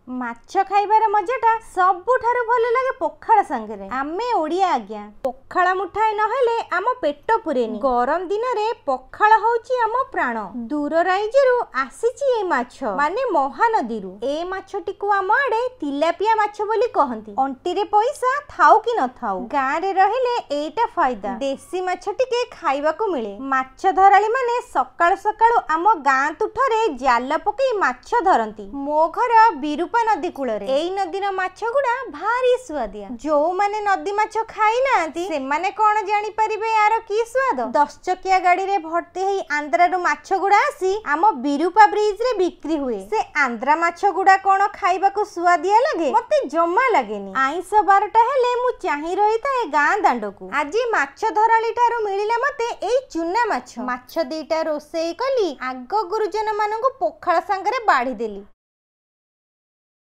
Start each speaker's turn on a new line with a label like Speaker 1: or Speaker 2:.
Speaker 1: माछ खाइबार मजाटा सबुठारु भल लागे पखाळ संगे। आमे ओडिया आज्ञा पखाळ मुठाए नहेले आम पेट पुरेनी। गरम दिन रे पखाळ होउची आम प्राण। दूर राइजरु आसीची ए माछ माने महानदीरु। ए माछटिकु आम आडे तिलापिया माछ बोली कहंती। अंटी रे पैसा थाउ कि न थाउ गाँ रे रहिले एटा फायदा। देसी माछ टिके खाइबाकू मिले। माछ धराली माने सकाळ सकाळ आम गाँ तुठरे जाल पकई माछ धरंती। मो घर बिरूपा नदी कूलरे। एई नदीर माछ गुडा भारी स्वादिया। जो माने नदी माछ खाई नांती से माने कोन जानि परिबे यार की स्वाद। 10 चकिया गाड़ी रे भर्ती हेई आंध्रा रु माछ गुडा आसी आम बिरूपा ब्रिज रे बिक्री हुए। से आंध्रा माछ गुडा कोन खाइबा को स्वादिया लागे मते जम्मा लागेनी। आइंस बारटा हेले मु चाहि रहिता ए गाँ दांडकू। आजी माछ धराली टारु मिलिला मते एई चुना माछ। माछ दीटा रोसेई कली आग गुरुजन मानंगु पोखाळ संगरे बाढी देली।